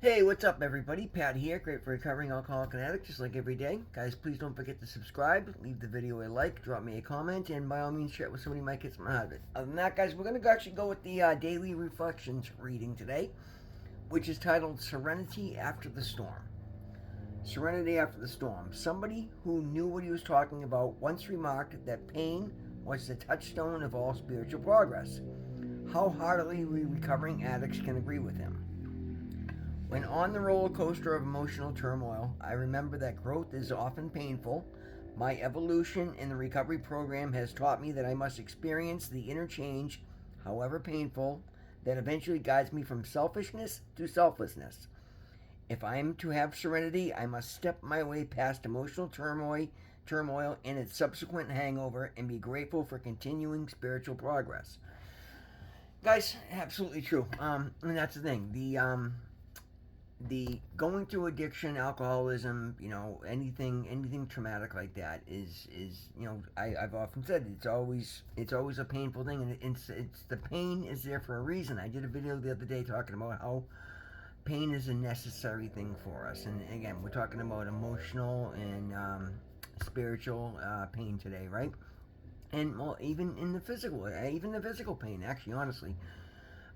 Hey, what's up, everybody? Pat here, great for recovering alcoholic and addict, just like every day. Guys, please don't forget to subscribe, leave the video a like, drop me a comment, and by all means, share it with somebody who might get something out of it. Other than that, guys, we're going to actually go with the daily reflections reading today, which is titled Serenity After the Storm. Serenity After the Storm. Somebody who knew what he was talking about once remarked that pain was the touchstone of all spiritual progress. How heartily we recovering addicts can agree with him. When on the roller coaster of emotional turmoil, I remember that growth is often painful. My evolution in the recovery program has taught me that I must experience the inner change, however painful, that eventually guides me from selfishness to selflessness. If I am to have serenity, I must step my way past emotional turmoil and its subsequent hangover and be grateful for continuing spiritual progress. Guys, absolutely true. And that's the thing. The going through addiction, alcoholism, anything traumatic like that is I've often said it's always a painful thing, and it's the pain is there for a reason. I did a video the other day talking about how pain is a necessary thing for us, and again, we're talking about emotional and spiritual pain today, right? And well, even the physical pain, actually, honestly,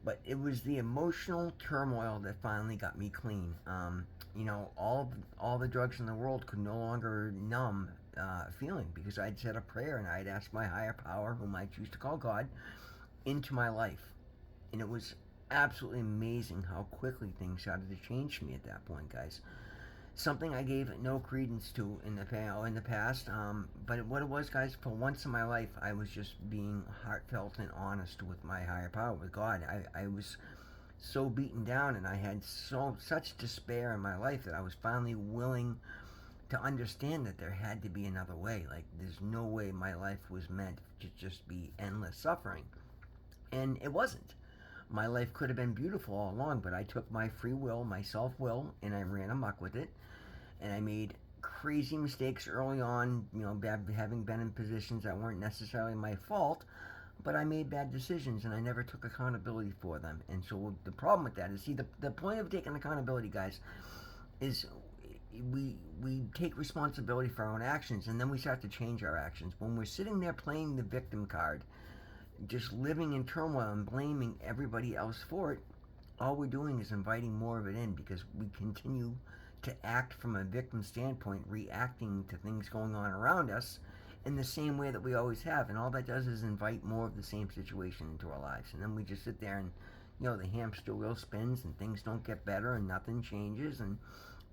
but it was the emotional turmoil that finally got me clean. All the drugs in the world could no longer numb feeling, because I'd said a prayer and I'd asked my higher power, whom I choose to call God, into my life, and it was absolutely amazing how quickly things started to change for me at that point, guys. Something I gave no credence to in the past. But what it was, guys, for once in my life, I was just being heartfelt and honest with my higher power, with God. I was so beaten down, and I had such despair in my life that I was finally willing to understand that there had to be another way. Like, there's no way my life was meant to just be endless suffering, and it wasn't. My life could have been beautiful all along, but I took my free will, my self will, and I ran amok with it, and I made crazy mistakes early on, having been in positions that weren't necessarily my fault, but I made bad decisions and I never took accountability for them. And so the problem with that is, see, the point of taking accountability, guys, is we take responsibility for our own actions, and then we start to change our actions. When we're sitting there playing the victim card, just living in turmoil and blaming everybody else for it, all we're doing is inviting more of it in, because we continue to act from a victim standpoint, reacting to things going on around us in the same way that we always have. And all that does is invite more of the same situation into our lives. And then we just sit there and, the hamster wheel spins and things don't get better and nothing changes. And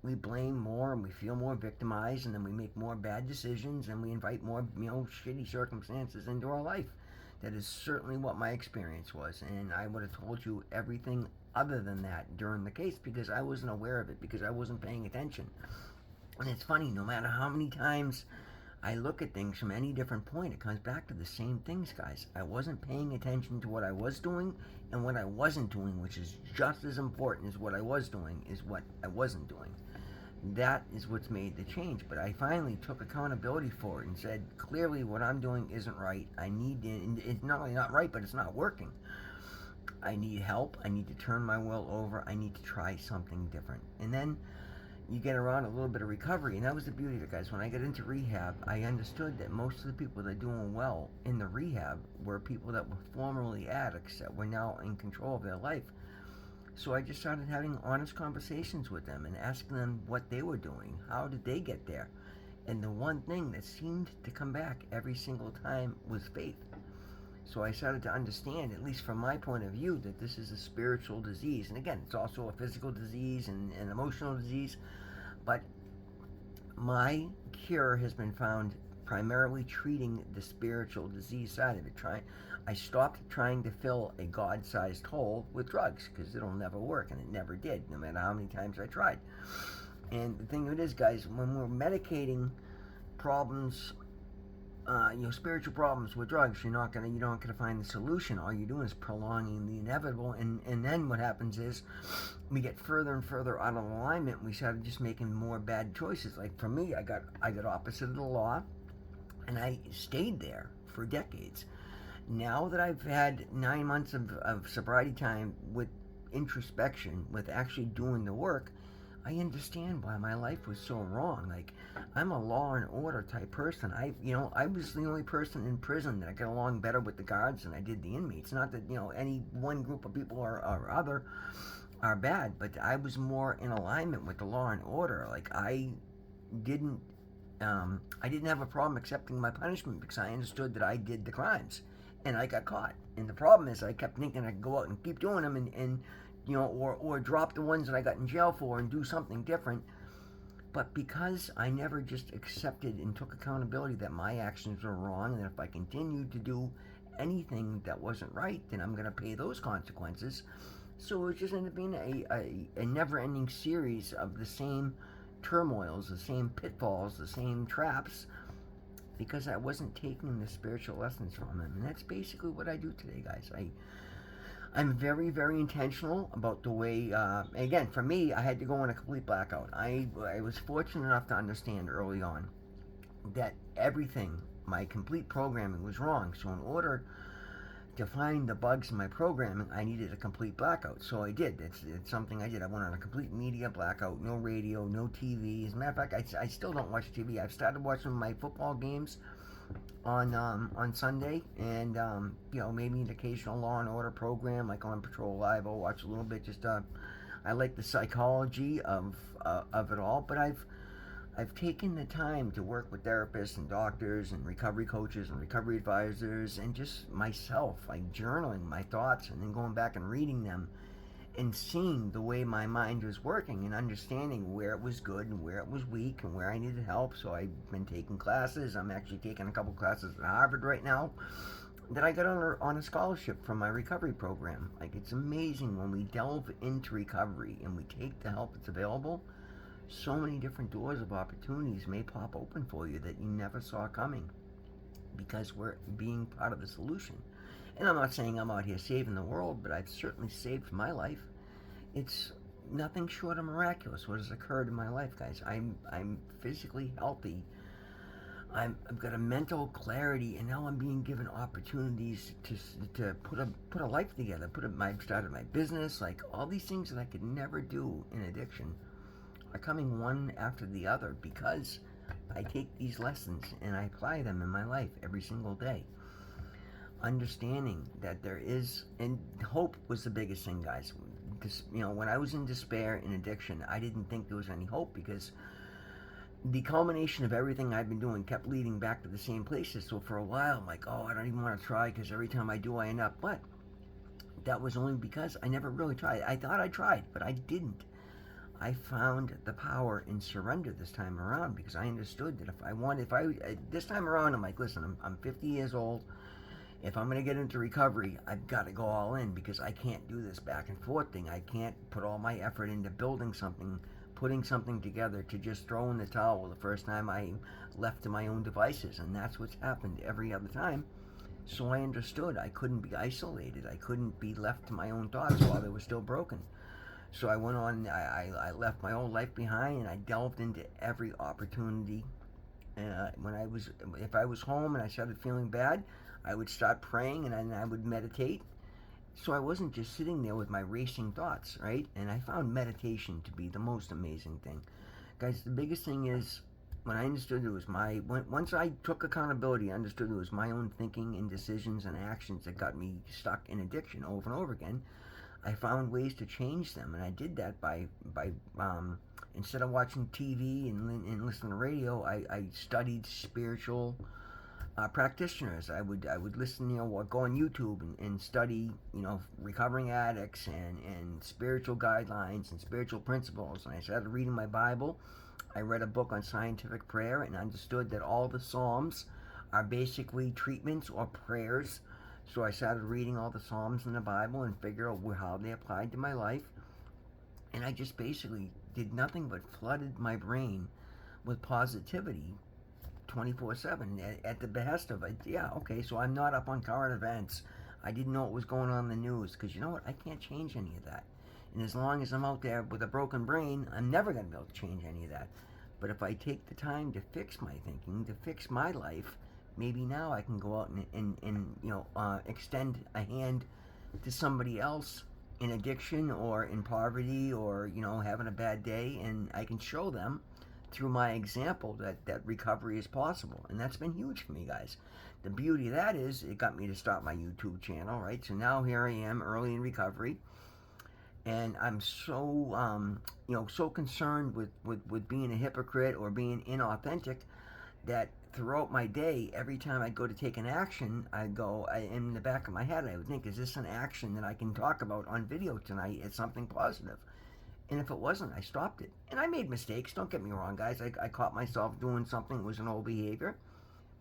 we blame more and we feel more victimized, and then we make more bad decisions and we invite more, shitty circumstances into our life. That is certainly what my experience was, and I would have told you everything other than that during the case, because I wasn't aware of it, because I wasn't paying attention. And it's funny, no matter how many times I look at things from any different point, it comes back to the same things, guys. I wasn't paying attention to what I was doing, and what I wasn't doing, which is just as important as what I was doing, is what I wasn't doing. That is what's made the change. But I finally took accountability for it and said, clearly what I'm doing isn't right. It's not only not right, but it's not working. I need help. I need to turn my will over. I need to try something different. And then you get around a little bit of recovery. And that was the beauty of it, guys. When I got into rehab, I understood that most of the people that are doing well in the rehab were people that were formerly addicts that were now in control of their life. So I just started having honest conversations with them and asking them what they were doing. How did they get there? And the one thing that seemed to come back every single time was faith. So I started to understand, at least from my point of view, that this is a spiritual disease. And again, it's also a physical disease and an emotional disease. But my cure has been found primarily treating the spiritual disease side of it. I stopped trying to fill a God-sized hole with drugs, because it'll never work, and it never did, no matter how many times I tried. And the thing of it is, guys, when we're medicating problems, spiritual problems with drugs, you're not gonna find the solution. All you're doing is prolonging the inevitable, and then what happens is we get further and further out of alignment. And we started just making more bad choices. Like for me, I got opposite of the law, and I stayed there for decades. Now that I've had 9 months of sobriety time with introspection, with actually doing the work, I understand why my life was so wrong. Like, I'm a law and order type person. I was the only person in prison that got along better with the guards than I did the inmates. Not that, any one group of people or other are bad, but I was more in alignment with the law and order. Like, didn't, I didn't have a problem accepting my punishment because I understood that I did the crimes, and I got caught. And the problem is, I kept thinking I could go out and keep doing them, and or drop the ones that I got in jail for and do something different. But because I never just accepted and took accountability that my actions were wrong, and that if I continued to do anything that wasn't right, then I'm going to pay those consequences. So it just ended up being a never-ending series of the same turmoils, the same pitfalls, the same traps, because I wasn't taking the spiritual lessons from him. And that's basically what I do today, guys. I'm very, very intentional about the way, again, for me, I had to go in a complete blackout. I was fortunate enough to understand early on that everything, my complete programming, was wrong. So in order to find the bugs in my programming, I needed a complete blackout. So I did. It's something I did. I went on a complete media blackout. No radio, no TV. As a matter of fact, I still don't watch TV. I've started watching my football games on Sunday, and maybe an occasional Law and Order program like on Patrol Live. I'll watch a little bit. Just I like the psychology of it all, but I've taken the time to work with therapists and doctors and recovery coaches and recovery advisors, and just myself, like journaling my thoughts and then going back and reading them and seeing the way my mind was working and understanding where it was good and where it was weak and where I needed help. So I've been taking classes. I'm actually taking a couple classes at Harvard right now that I got on a scholarship from my recovery program. Like, it's amazing when we delve into recovery and we take the help that's available. So many different doors of opportunities may pop open for you that you never saw coming, because we're being part of the solution. And I'm not saying I'm out here saving the world, but I've certainly saved my life. It's nothing short of miraculous what has occurred in my life, guys. I'm physically healthy. I've got a mental clarity, and now I'm being given opportunities to put a life together. Started my business. Like, all these things that I could never do in addiction are coming one after the other, because I take these lessons and I apply them in my life every single day. Understanding that there is, and hope was the biggest thing, guys. When I was in despair and addiction, I didn't think there was any hope, because the culmination of everything I've been doing kept leading back to the same places. So for a while, I'm like, oh, I don't even want to try, because every time I do, I end up. But that was only because I never really tried. I thought I tried, but I didn't. I found the power in surrender this time around, because I understood that this time around, I'm like, listen, I'm 50 years old. If I'm going to get into recovery, I've got to go all in, because I can't do this back and forth thing. I can't put all my effort into building something, putting something together, to just throw in the towel the first time I'm left to my own devices. And that's what's happened every other time. So I understood I couldn't be isolated. I couldn't be left to my own thoughts while they were still broken. So I went on, I left my old life behind, and I delved into every opportunity. If I was home and I started feeling bad, I would start praying, and then I would meditate. So I wasn't just sitting there with my racing thoughts, right? And I found meditation to be the most amazing thing. Guys, the biggest thing is, when I understood it was once I took accountability, I understood it was my own thinking and decisions and actions that got me stuck in addiction over and over again. I found ways to change them, and I did that by instead of watching TV and listening to radio, I studied spiritual practitioners. I would listen, or go on YouTube and study, recovering addicts and spiritual guidelines and spiritual principles. And I started reading my Bible. I read a book on scientific prayer and understood that all the Psalms are basically treatments or prayers. So I started reading all the Psalms in the Bible and figured out how they applied to my life. And I just basically did nothing but flooded my brain with positivity 24/7 at the behest of it. Yeah, okay, so I'm not up on current events. I didn't know what was going on in the news, because you know what? I can't change any of that. And as long as I'm out there with a broken brain, I'm never going to be able to change any of that. But if I take the time to fix my thinking, to fix my life, maybe now I can go out and extend a hand to somebody else in addiction or in poverty or, having a bad day, and I can show them through my example that recovery is possible. And that's been huge for me, guys. The beauty of that is it got me to start my YouTube channel, right? So now here I am early in recovery, and I'm so so concerned with being a hypocrite or being inauthentic that throughout my day, every time I go to take an action, in the back of my head, I would think, is this an action that I can talk about on video tonight? It's something positive. And if it wasn't, I stopped it. And I made mistakes, don't get me wrong, guys. I caught myself doing something that was an old behavior.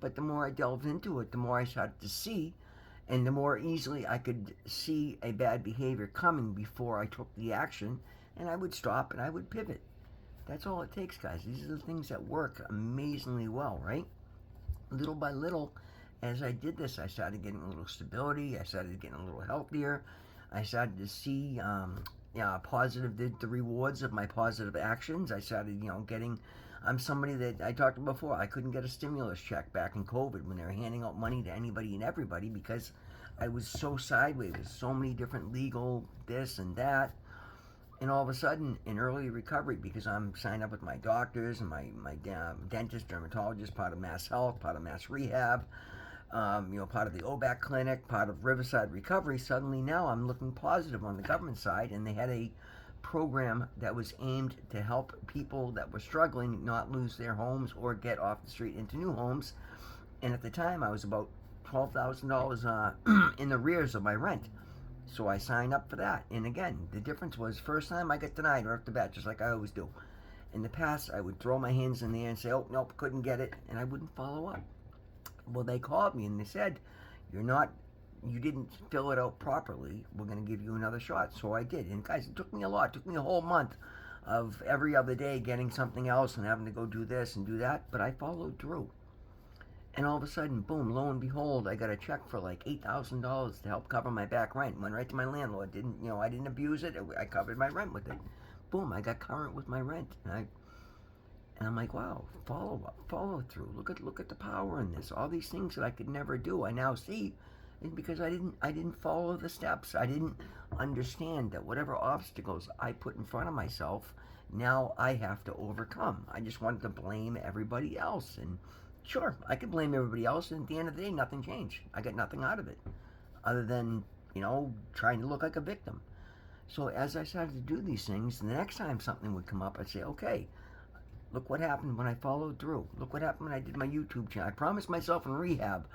But the more I delved into it, the more I started to see, and the more easily I could see a bad behavior coming before I took the action, and I would stop and I would pivot. That's all it takes, guys. These are the things that work amazingly well, right? Little by little, as I did this, I started getting a little stability. I started getting a little healthier. I started to see positive the rewards of my positive actions. I started, getting. I'm somebody that I talked about before. I couldn't get a stimulus check back in COVID when they were handing out money to anybody and everybody because I was so sideways with so many different legal this and that. And all of a sudden, in early recovery, because I'm signed up with my doctors and my dentist, dermatologist, part of Mass Health, part of Mass Rehab, part of the OBAC clinic, part of Riverside Recovery, suddenly now I'm looking positive on the government side, and they had a program that was aimed to help people that were struggling not lose their homes or get off the street into new homes. And at the time, I was about $12,000 in arrears of my rent. So I signed up for that. And again, the difference was first time I got denied right off the bat, just like I always do. In the past, I would throw my hands in the air and say, oh, nope, couldn't get it, and I wouldn't follow up. Well, they called me and they said, you didn't fill it out properly. We're going to give you another shot. So I did. And guys, it took me a lot. It took me a whole month of every other day getting something else and having to go do this and do that. But I followed through. And all of a sudden, boom, lo and behold, I got a check for like $8,000 to help cover my back rent. Went right to my landlord. I didn't abuse it. I covered my rent with it. Boom, I got current with my rent. And I'm like, wow, follow up, follow through. Look at the power in this. All these things that I could never do, I now see, is because I didn't follow the steps. I didn't understand that whatever obstacles I put in front of myself, now I have to overcome. I just wanted to blame everybody else. And sure, I could blame everybody else, and at the end of the day, nothing changed. I got nothing out of it, other than, trying to look like a victim. So as I started to do these things, the next time something would come up, I'd say, okay, look what happened when I followed through. Look what happened when I did my YouTube channel. I promised myself in rehab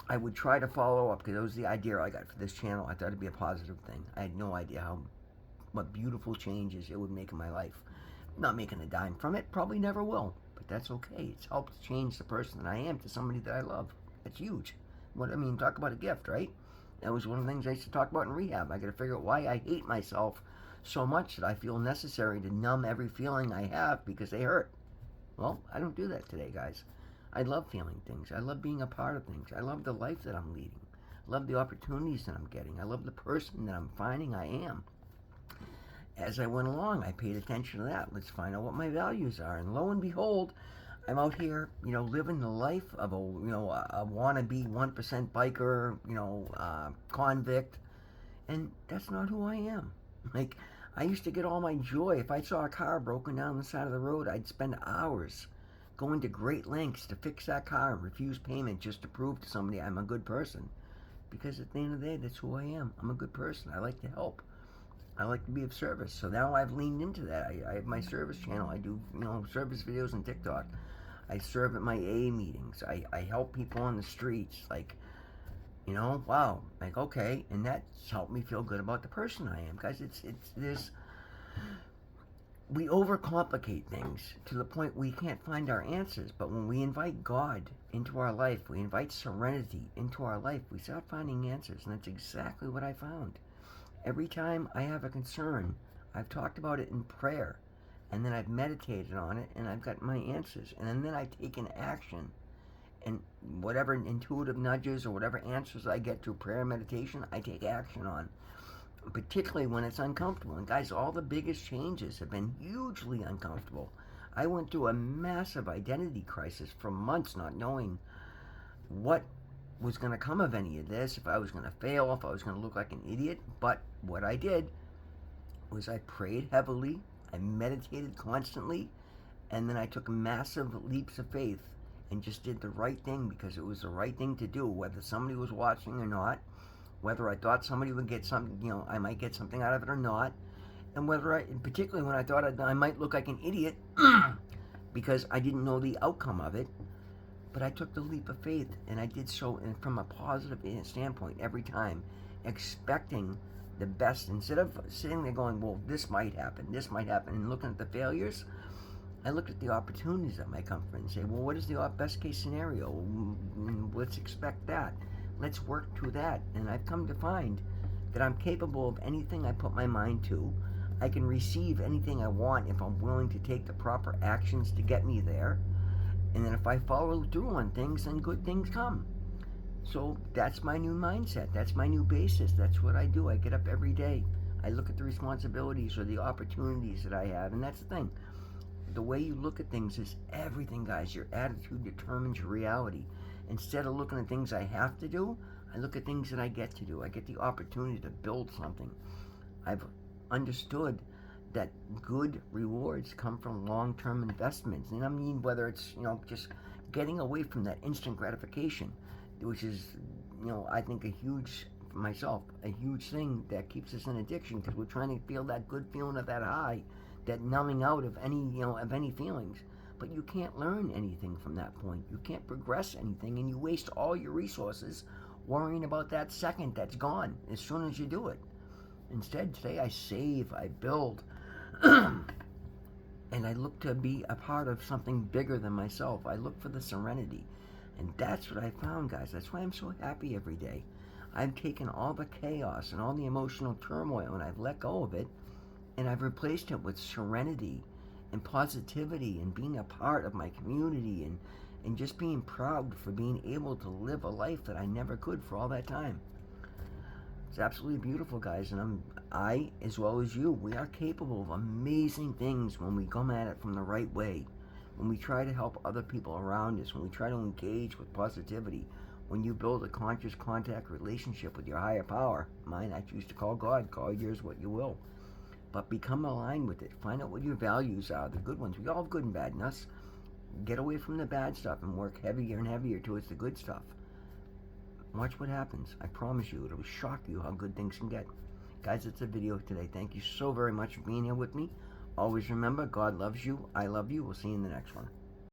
I would try to follow up, because that was the idea I got for this channel. I thought it'd be a positive thing. I had no idea what beautiful changes it would make in my life. I'm not making a dime from it. Probably never will. But that's okay. It's helped change the person that I am to somebody that I love. That's huge. Talk about a gift, right? That was one of the things I used to talk about in rehab. I got to figure out why I hate myself so much that I feel necessary to numb every feeling I have because they hurt. Well, I don't do that today, guys. I love feeling things. I love being a part of things. I love the life that I'm leading. I love the opportunities that I'm getting. I love the person that I'm finding I am. As I went along, I paid attention to that. Let's find out what my values are. And lo and behold, I'm out here, living the life of a wannabe 1% biker, convict. And that's not who I am. Like, I used to get all my joy. If I saw a car broken down the side of the road, I'd spend hours going to great lengths to fix that car and refuse payment just to prove to somebody I'm a good person. Because at the end of the day, that's who I am. I'm a good person. I like to help. I like to be of service. So now I've leaned into that. I have my service channel. I do, service videos on TikTok. I serve at my AA meetings. I help people on the streets. Like, wow. Like, okay. And that's helped me feel good about the person I am. Guys, it's this. We overcomplicate things to the point we can't find our answers. But when we invite God into our life, we invite serenity into our life, we start finding answers. And that's exactly what I found. Every time I have a concern, I've talked about it in prayer, and then I've meditated on it, and I've got my answers. And then I take an action. And whatever intuitive nudges or whatever answers I get through prayer and meditation, I take action on. Particularly when it's uncomfortable. And guys, all the biggest changes have been hugely uncomfortable. I went through a massive identity crisis for months, not knowing what was going to come of any of this, if I was going to fail, if I was going to look like an idiot. But what I did was I prayed heavily, I meditated constantly, and then I took massive leaps of faith and just did the right thing because it was the right thing to do, whether somebody was watching or not, whether I thought somebody would get something, I might get something out of it or not, and particularly when I thought I might look like an idiot because I didn't know the outcome of it. But I took the leap of faith, and I did so from a positive standpoint every time, expecting the best. Instead of sitting there going, well, this might happen, and looking at the failures, I looked at the opportunities that might come from it and say, well, what is the best case scenario? Let's expect that. Let's work to that. And I've come to find that I'm capable of anything I put my mind to. I can receive anything I want if I'm willing to take the proper actions to get me there. And then if I follow through on things, then good things come. So that's my new mindset. That's my new basis. That's what I do. I get up every day. I look at the responsibilities or the opportunities that I have. And that's the thing. The way you look at things is everything, guys. Your attitude determines your reality. Instead of looking at things I have to do, I look at things that I get to do. I get the opportunity to build something. I've understood that good rewards come from long-term investments. And I mean, whether it's, just getting away from that instant gratification, which is, I think for myself, a huge thing that keeps us in addiction because we're trying to feel that good feeling of that high, that numbing out of any feelings. But you can't learn anything from that point. You can't progress anything, and you waste all your resources worrying about that second that's gone as soon as you do it. Instead, today I save, I build, and I look to be a part of something bigger than myself. I look for the serenity. And that's what I found, guys. That's why I'm so happy every day. I've taken all the chaos and all the emotional turmoil and I've let go of it, and I've replaced it with serenity and positivity and being a part of my community and just being proud for being able to live a life that I never could for all that time. It's absolutely beautiful, guys, and I, as well as you, we are capable of amazing things when we come at it from the right way, when we try to help other people around us, when we try to engage with positivity, when you build a conscious contact relationship with your higher power. Mine I choose to call God, call yours what you will. But become aligned with it. Find out what your values are, the good ones. We all have good and bad in us. Get away from the bad stuff and work heavier and heavier towards the good stuff. Watch what happens. I promise you, it'll shock you how good things can get. Guys, that's the video today. Thank you so very much for being here with me. Always remember, God loves you. I love you. We'll see you in the next one.